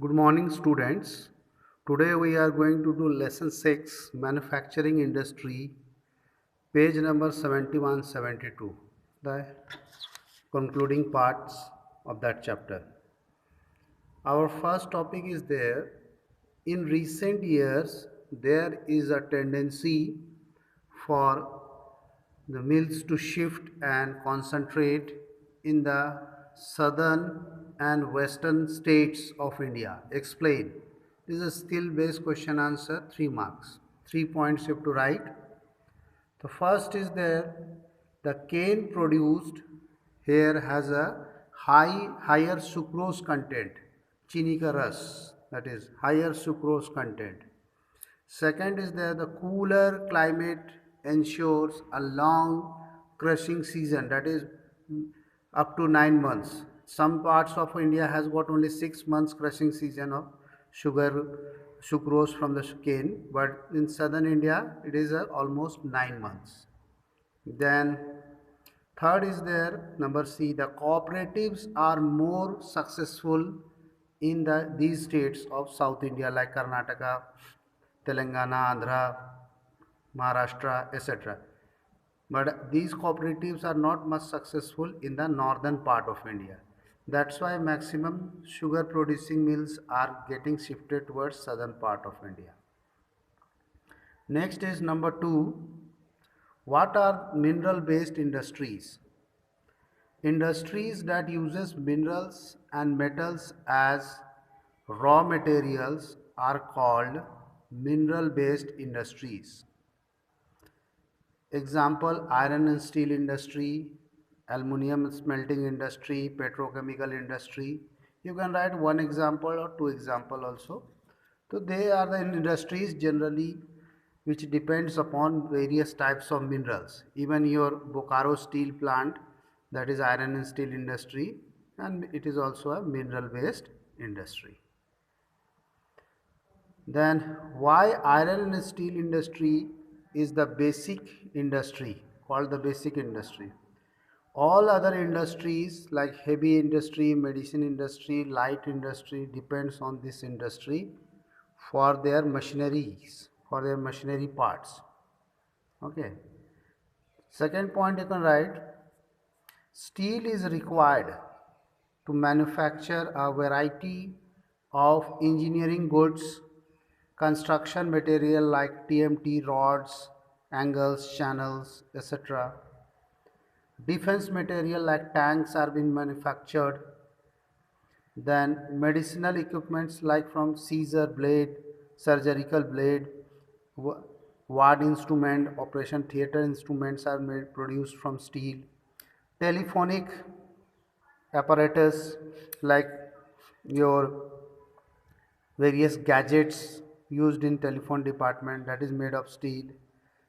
Good morning, students. Today we are going to do lesson 6 manufacturing industry, page number 71 72, the concluding parts of that chapter. Our first topic is there. In recent years, there is a tendency for the mills to shift and concentrate in the southern and western states of India. Explain. This is a skill based question answer, 3 marks. 3 points you have to write. The first is there the cane produced here has a higher sucrose content, chini ka ras, that is higher sucrose content. Second is that the cooler climate ensures a long crushing season, that is up to 9 months. Some parts of India has got only 6 months crushing season of sucrose from the cane, but in southern India it is almost 9 months. Then third is there number C, the cooperatives are more successful in these states of South India like Karnataka, Telangana, Andhra, Maharashtra, etc. But these cooperatives are not much successful in the northern part of India. That's why maximum sugar producing mills are getting shifted towards southern part of India. Next is number 2. What are mineral based industries? Industries that uses minerals and metals as raw materials are called mineral based industries. Example, iron and steel industry, aluminum smelting industry, petrochemical industry. You can write one example or two example also. So they are the industries generally which depends upon various types of minerals. Even your Bokaro steel plant, that is iron and steel industry, and it is also a mineral based industry. Then why iron and steel industry is the basic industry, called the basic industry? All other industries like heavy industry, medicine industry, light industry depends on this industry for their machineries, for their machinery parts. Okay. Second point you can write, steel is required to manufacture a variety of engineering goods, construction material like TMT rods, angles, channels, etc. Defense material like tanks are being manufactured. Then medicinal equipments like from Caesar blade, surgical blade, ward instrument, operation theater instruments are made produced from steel. Telephonic apparatus like your various gadgets used in telephone department, that is made of steel.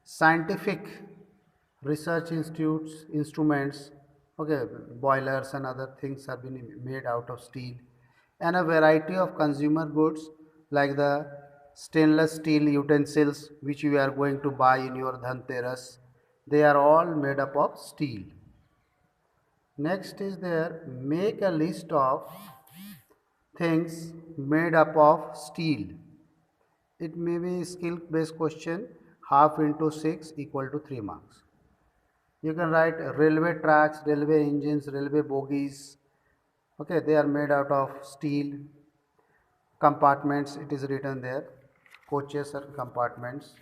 Scientific research institutes instruments, okay, boilers and other things have been made out of steel. And a variety of consumer goods like the stainless steel utensils which you are going to buy in your dhanteras, they are all made up of steel. Next is there, make a list of things made up of steel. It may be skill based question, half into 6 equal to 3 marks. You can write railway tracks, railway engines, railway bogies. Okay, they are made out of steel. Compartments, it is written there. Coaches are compartments.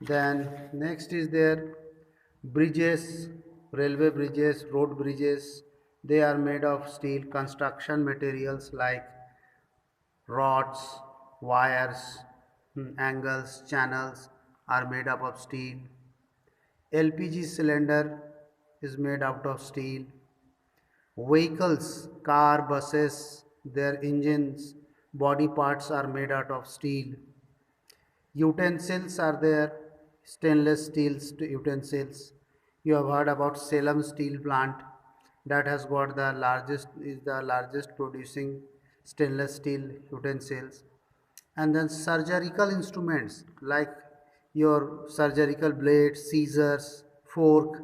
Then next is there bridges, railway bridges, road bridges. They are made of steel. Construction materials like rods, wires, angles, channels are made up of steel. LPG cylinder is made out of steel. Vehicles, car, buses, their engines, body parts are made out of steel. Utensils are there, stainless steel utensils. You have heard about Salem steel plant that has got the largest producing stainless steel utensils. And then surgical instruments like your surgical blades, scissors, fork,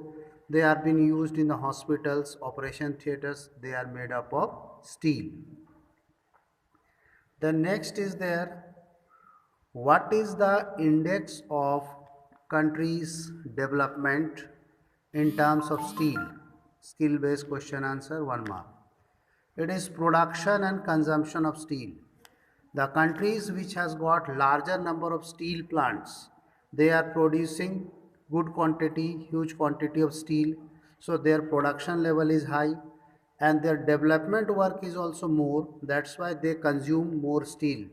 they are being used in the hospitals, operation theaters, they are made up of steel. Then next is there, what is the index of countries development in terms of steel? Skill based question answer, 1 mark. It is production and consumption of steel. The countries which has got larger number of steel plants, they are producing good quantity, huge quantity of steel, so their production level is high and their development work is also more. That's why they consume more steel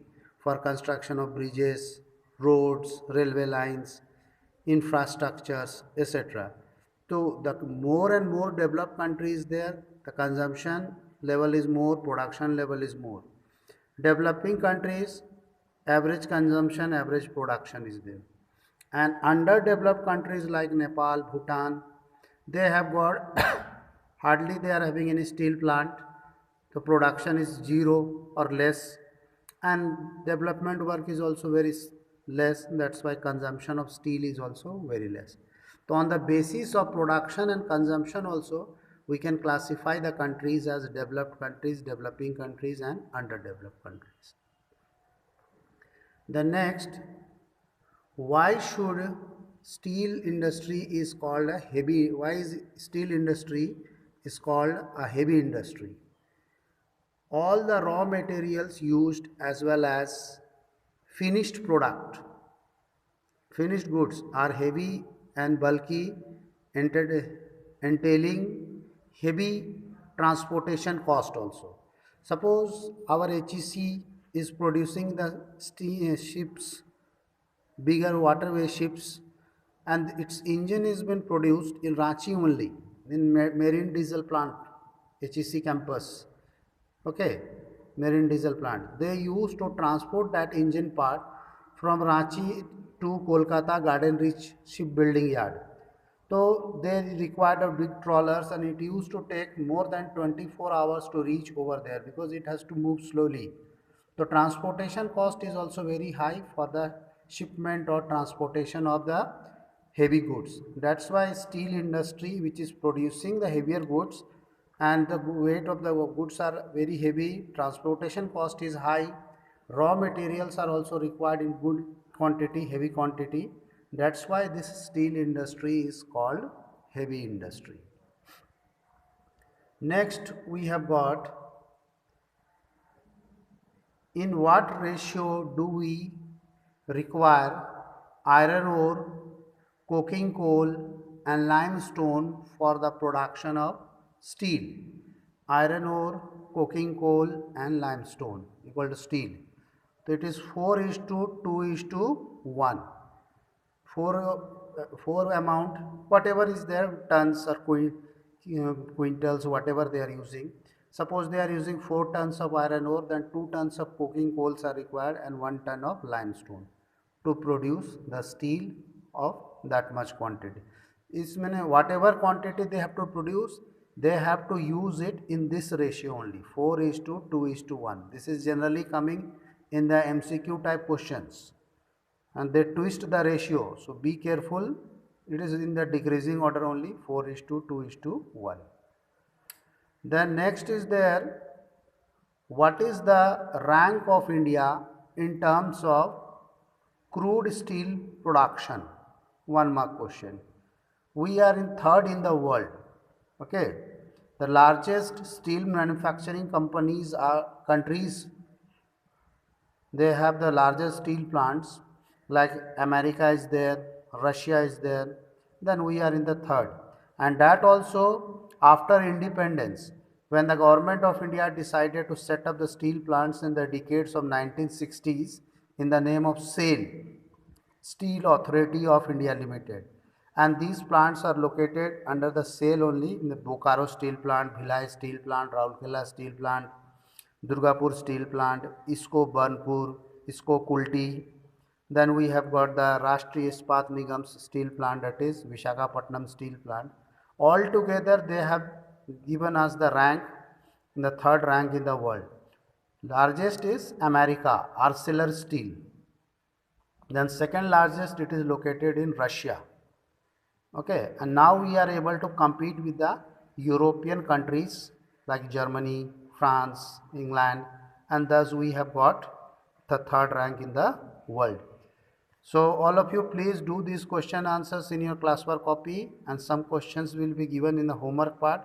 for construction of bridges, roads, railway lines, infrastructures, etc. So the more and more developed countries there, the consumption level is more, production level is more. Developing countries, average consumption, average production is there. And underdeveloped countries like Nepal, Bhutan, they have got hardly they are having any steel plant. The production is zero or less, and development work is also very less. That's why consumption of steel is also very less. So on the basis of production and consumption also, we can classify the countries as developed countries, developing countries and underdeveloped countries. The next, why should steel industry is called a heavy, why is steel industry is called a heavy industry? All the raw materials used as well as finished product, finished goods are heavy and bulky, entailing heavy transportation cost also. Suppose our HEC is producing the ships, bigger waterway ships, and its engine has been produced in Ranchi only, in marine diesel plant, HEC campus. Okay, marine diesel plant. They used to transport that engine part from Ranchi to Kolkata Garden Reach shipbuilding yard. So they required a big trawlers and it used to take more than 24 hours to reach over there because it has to move slowly. The transportation cost is also very high for the shipment or transportation of the heavy goods. That's why steel industry, which is producing the heavier goods, and the weight of the goods are very heavy, transportation cost is high, raw materials are also required in good quantity, heavy quantity. That's why this steel industry is called heavy industry. Next we have got, in what ratio do we require iron ore, coking coal and limestone for the production of steel? Iron ore, coking coal and limestone equal to steel. So it is 4 is to 2 is to 1. 4 amount, whatever is there, tons or quintals, whatever they are using. Suppose they are using 4 tons of iron ore, then 2 tons of coking coals are required and 1 ton of limestone to produce the steel of that much quantity. Is mean whatever quantity they have to produce, they have to use it in this ratio only, 4 is to 2 is to 1. This is generally coming in the MCQ type questions and they twist the ratio. So be careful, it is in the decreasing order only, 4 is to 2 is to 1. Then next is there, what is the rank of India in terms of crude steel production? 1 mark question. We are in third in the world. Okay, the largest steel manufacturing companies are countries, they have the largest steel plants, like America is there, Russia is there, then we are in the third. And that also after independence, when the government of India decided to set up the steel plants in the decades of 1960s in the name of SAIL, Steel Authority of India Limited. And these plants are located under the SAIL only, in the Bokaro Steel Plant, Bhilai Steel Plant, Raulkela Steel Plant, Durgapur Steel Plant, ISCO Burnpur, ISCO Kulti. Then we have got the Rashtriya Ispat Nigam's steel plant, that is Vishakhapatnam Steel Plant. All together they have given us the rank, the third rank in the world. Largest is America, Arcelor Steel. Then second largest it is located in Russia. Okay, and now we are able to compete with the European countries like Germany, France, England, and thus we have got the third rank in the world. So all of you please do these question answers in your classwork copy, and some questions will be given in the homework part.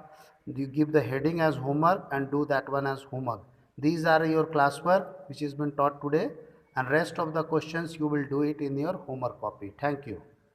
You give the heading as homework and do that one as homework. These are your classwork which has been taught today, and rest of the questions you will do it in your homework copy. Thank you.